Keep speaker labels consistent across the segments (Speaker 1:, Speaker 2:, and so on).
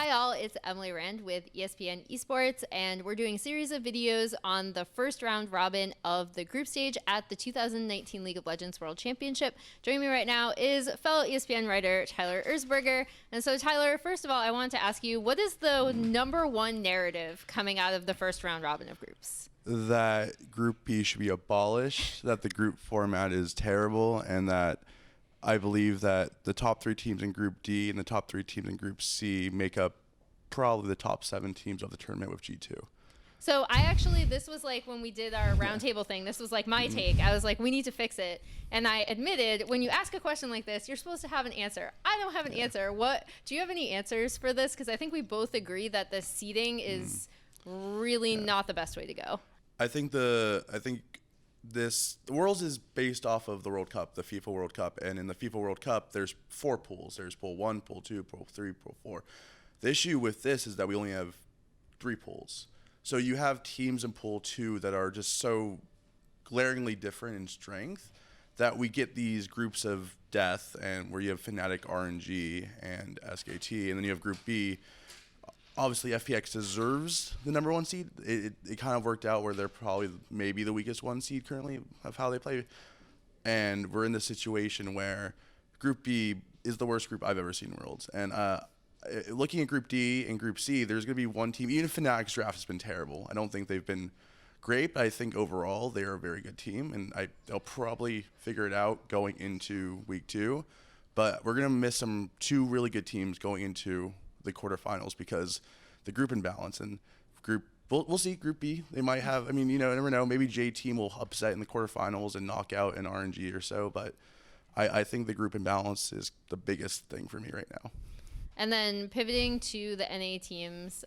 Speaker 1: Hi all, it's Emily Rand with ESPN Esports, and we're doing a series of videos on the first round robin of the group stage at the 2019 League of Legends World Championship. Joining me right now is fellow ESPN writer Tyler Erzberger. And so Tyler, first of all, I wanted to ask you, what is the number one narrative coming out of the first round robin of groups?
Speaker 2: That Group B should be abolished, that the group format is terrible, and that I believe that the top 3 teams in Group D and the top 3 teams in Group C make up probably the top 7 teams of the tournament with G2.
Speaker 1: So I actually, this was like when we did our roundtable thing, this was like my take. I was like, we need to fix it. And I admitted, when you ask a question like this, you're supposed to have an answer. I don't have an answer. Do you have any answers for this? Because I think we both agree that the seeding is really not the best way to go.
Speaker 2: I think the Worlds is based off of the World Cup, the FIFA World Cup, and in the FIFA World Cup, there's 4 pools. There's Pool 1, Pool 2, Pool 3, Pool 4. The issue with this is that we only have 3 pools. So you have teams in Pool 2 that are just so glaringly different in strength that we get these groups of death, and where you have Fnatic, RNG, and SKT, and then you have Group B. Obviously, FPX deserves the number 1 seed. It kind of worked out where they're probably maybe the weakest 1 seed currently of how they play. And we're in this situation where Group B is the worst group I've ever seen in Worlds. And looking at Group D and Group C, there's going to be one team. Even if Fnatic's draft has been terrible, I don't think they've been great, but I think overall they're a very good team. And they'll probably figure it out going into Week 2. But we're going to miss 2 really good teams going into the quarterfinals because the group imbalance and we'll see. Group B, they might have, I mean, you never know, maybe J team will upset in the quarterfinals and knock out an RNG or so, but I think the group imbalance is the biggest thing for me right now.
Speaker 1: And then pivoting to the NA teams,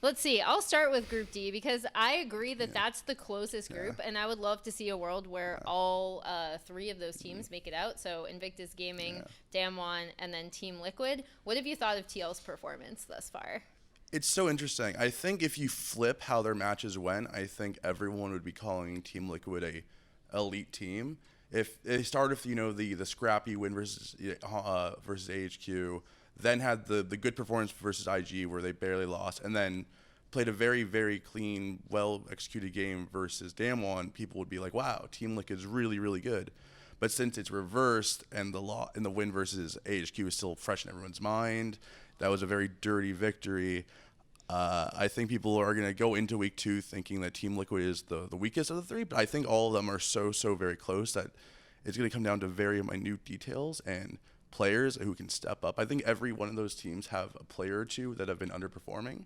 Speaker 1: let's see. I'll start with Group D because I agree that that's the closest group, and I would love to see a world where all 3 of those teams make it out. So Invictus Gaming, Damwon, and then Team Liquid. What have you thought of TL's performance thus far?
Speaker 2: It's so interesting. I think if you flip how their matches went, I think everyone would be calling Team Liquid a elite team. If they started with the scrappy win versus AHQ, then had the good performance versus IG where they barely lost, and then played a very, very clean, well-executed game versus Damwon, people would be like, wow, Team Liquid is really, really good. But since it's reversed and the win versus AHQ is still fresh in everyone's mind, that was a very dirty victory. I think people are going to go into Week 2 thinking that Team Liquid is the weakest of the 3, but I think all of them are so very close that it's going to come down to very minute details and players who can step up. I think every one of those teams have a player or 2 that have been underperforming.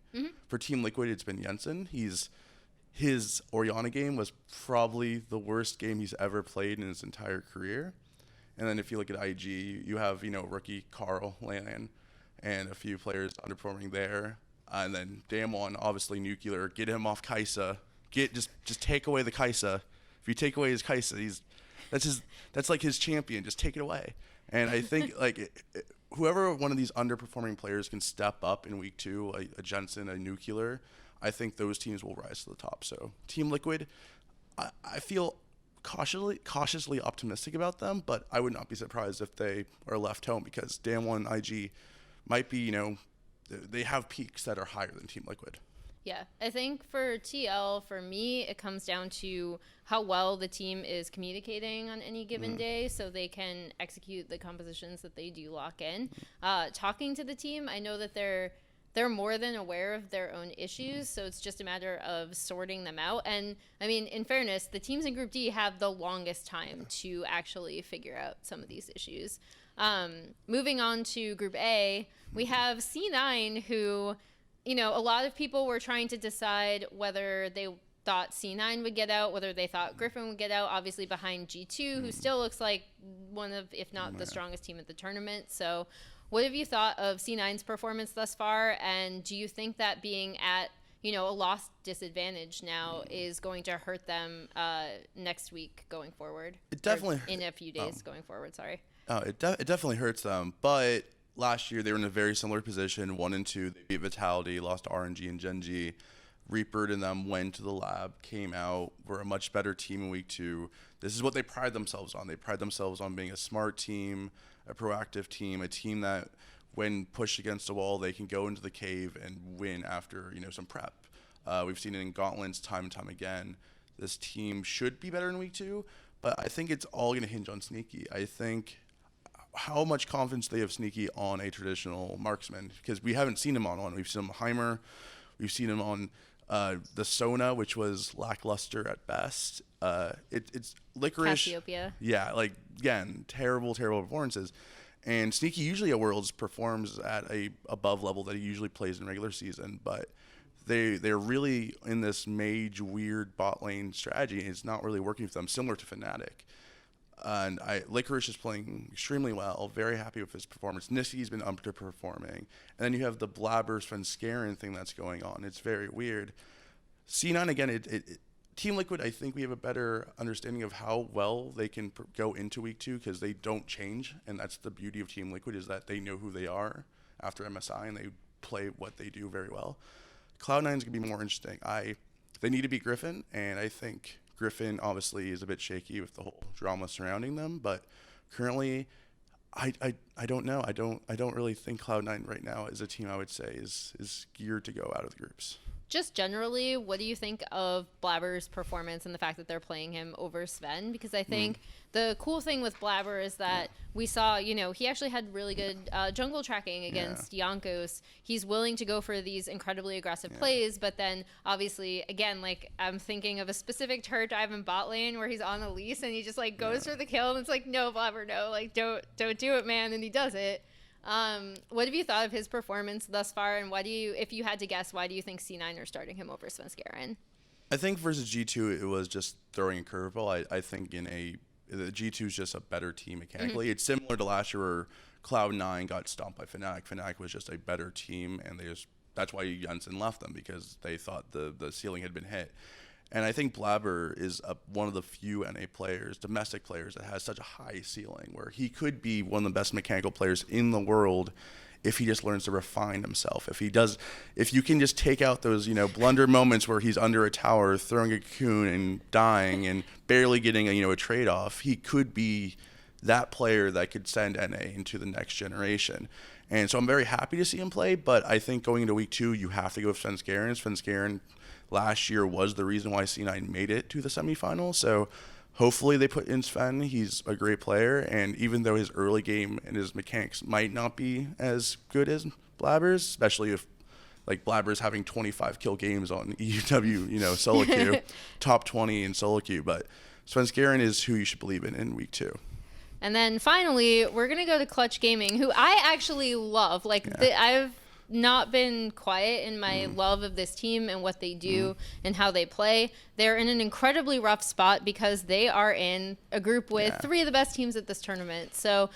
Speaker 2: For Team Liquid, it's been Jensen. His Orianna game was probably the worst game he's ever played in his entire career. And then if you look at IG, you have rookie Carl Lan and a few players underperforming there. And then Damwon, obviously Nuclear. Get him off Kai'Sa. Just take away the Kai'Sa. If you take away his Kai'Sa, that's like his champion. Just take it away. And I think whoever one of these underperforming players can step up in Week 2, a Jensen, a Nuclear, I think those teams will rise to the top. So Team Liquid, I feel cautiously optimistic about them, but I would not be surprised if they are left home because Damwon and IG might be, they have peaks that are higher than Team Liquid.
Speaker 1: Yeah, I think for TL, for me, it comes down to how well the team is communicating on any given day so they can execute the compositions that they do lock in. Talking to the team, I know that they're more than aware of their own issues, so it's just a matter of sorting them out. And, I mean, in fairness, the teams in Group D have the longest time to actually figure out some of these issues. Moving on to Group A, we have C9 who, a lot of people were trying to decide whether they thought C9 would get out, whether they thought Griffin would get out, obviously behind G2, who still looks like one of, if not the strongest team at the tournament. So what have you thought of C9's performance thus far? And do you think that being at, a lost disadvantage now is going to hurt them next week going forward?
Speaker 2: It definitely...
Speaker 1: Or in a few days going forward, sorry.
Speaker 2: It definitely hurts them, but last year they were in a very similar position, 1 and 2. They beat Vitality, lost to RNG and Gen.G. Reaper and them went to the lab, came out, were a much better team in Week 2. This is what they pride themselves on. They pride themselves on being a smart team, a proactive team, a team that when pushed against the wall, they can go into the cave and win after, some prep. We've seen it in gauntlets time and time again. This team should be better in week 2, but I think it's all going to hinge on Sneaky. I think how much confidence they have Sneaky on a traditional marksman, because we haven't seen him on one. We've seen him on Heimer. We've seen him on the Sona, which was lackluster at best. It's Licorice.
Speaker 1: Cassiopeia.
Speaker 2: Yeah, again, terrible performances. And Sneaky usually at Worlds performs at a above level that he usually plays in regular season, but they're really in this mage weird bot lane strategy, and it's not really working for them, similar to Fnatic. And Licorice is playing extremely well, very happy with his performance. Nissy's been underperforming. And then you have the Blabbers Svenskeren thing that's going on. It's very weird. C9, again, Team Liquid, I think we have a better understanding of how well they can go into week 2, because they don't change. And that's the beauty of Team Liquid, is that they know who they are after MSI, and they play what they do very well. Cloud9 is going to be more interesting. They need to beat Griffin, and I think Griffin obviously is a bit shaky with the whole drama surrounding them, but currently I don't know. I don't really think Cloud9 right now is a team I would say is geared to go out of the groups.
Speaker 1: Just generally, what do you think of Blabber's performance and the fact that they're playing him over Sven? Because I think the cool thing with Blabber is that we saw, he actually had really good jungle tracking against Jankos. He's willing to go for these incredibly aggressive plays, but then obviously, again, I'm thinking of a specific turret dive in bot lane where he's on Elise and he just goes for the kill, and it's like, no, Blabber, no, don't do it, man, and he does it. What have you thought of his performance thus far, and if you had to guess, why do you think C9 are starting him over Svenskeren?
Speaker 2: I think versus G2, it was just throwing a curveball. I think the G2 is just a better team mechanically. It's similar to last year where Cloud9 got stomped by Fnatic. Fnatic was just a better team, and that's why Jensen left them, because they thought the ceiling had been hit. And I think Blabber is one of the few NA players, domestic players, that has such a high ceiling, where he could be one of the best mechanical players in the world if he just learns to refine himself. If you can just take out those, blunder moments where he's under a tower, throwing a cocoon and dying and barely getting a trade-off, he could be that player that could send NA into the next generation. And so I'm very happy to see him play, but I think going into week 2, you have to go with Svenskeren. Svenskeren last year was the reason why C9 made it to the semifinals. So hopefully they put in Sven. He's a great player, and even though his early game and his mechanics might not be as good as Blabber's, especially if Blabber's having 25 kill games on EUW, solo queue, top 20 in solo queue, but Svenskeren is who you should believe in week 2.
Speaker 1: And then finally, we're going to go to Clutch Gaming, who I actually love. I've not been quiet in my love of this team and what they do and how they play. They're in an incredibly rough spot because they are in a group with 3 of the best teams at this tournament. So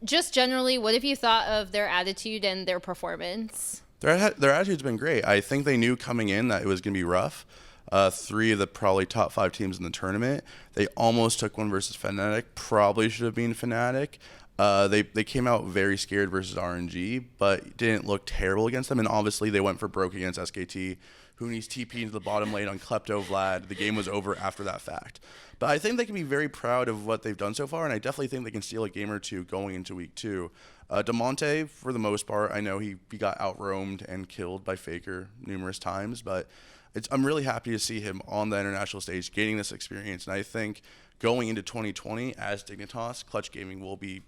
Speaker 1: just generally, what have you thought of their attitude and their performance?
Speaker 2: Their attitude's been great. I think they knew coming in that it was going to be rough. 3 of the probably top 5 teams in the tournament. They almost took one versus Fnatic. Probably should have been Fnatic. They came out very scared versus RNG, but didn't look terrible against them. And obviously they went for broke against SKT, who needs TP into the bottom lane on Klepto Vlad. The game was over after that fact. But I think they can be very proud of what they've done so far, and I definitely think they can steal a game or 2 going into week 2. Demonte, for the most part, I know he got out-roamed and killed by Faker numerous times, but I'm really happy to see him on the international stage gaining this experience. And I think going into 2020 as Dignitas, Clutch Gaming will be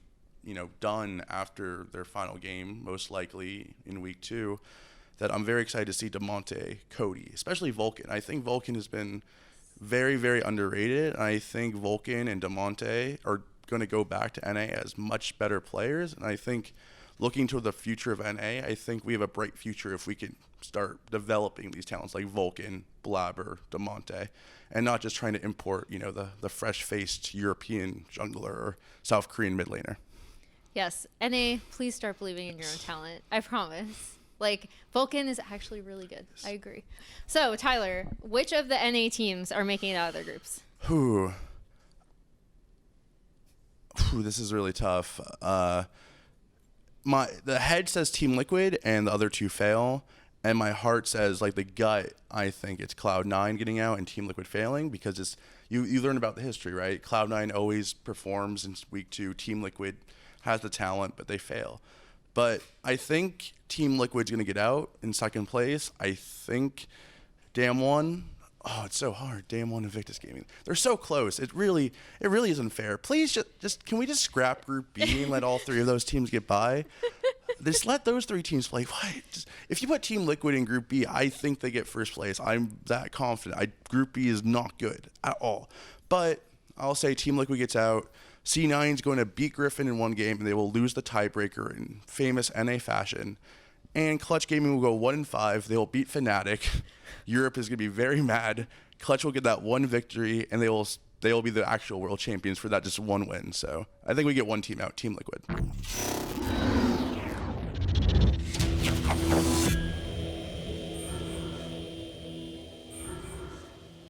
Speaker 2: done after their final game, most likely in week 2, that I'm very excited to see Demonte, Cody, especially Vulcan. I think Vulcan has been very, very underrated. I think Vulcan and Demonte are going to go back to NA as much better players. And I think looking to the future of NA, I think we have a bright future if we can start developing these talents like Vulcan, Blabber, Demonte, and not just trying to import, the fresh-faced European jungler or South Korean mid laner.
Speaker 1: Yes, NA, please start believing in your own talent. I promise. Vulcan is actually really good. I agree. So, Tyler, which of the NA teams are making it out of their groups?
Speaker 2: This is really tough. The head says Team Liquid and the other 2 fail. And my heart says, the gut, I think it's Cloud9 getting out and Team Liquid failing, because it's you learn about the history, right? Cloud9 always performs in week 2. Team Liquid has the talent, but they fail. But I think Team Liquid's going to get out in second place. I think Damwon. Oh, it's so hard. Damwon and Invictus Gaming. They're so close. It really isn't fair. Please just can we just scrap Group B and let all three of those teams get by? Just let those three teams play. Why? If you put Team Liquid in Group B, I think they get first place. I'm that confident. Group B is not good at all. But I'll say Team Liquid gets out. C9 is going to beat Griffin in one game, and they will lose the tiebreaker in famous NA fashion. And Clutch Gaming will go 1-5. They will beat Fnatic. Europe is going to be very mad. Clutch will get that one victory, and they will be the actual world champions for that just one win. So I think we get one team out, Team Liquid.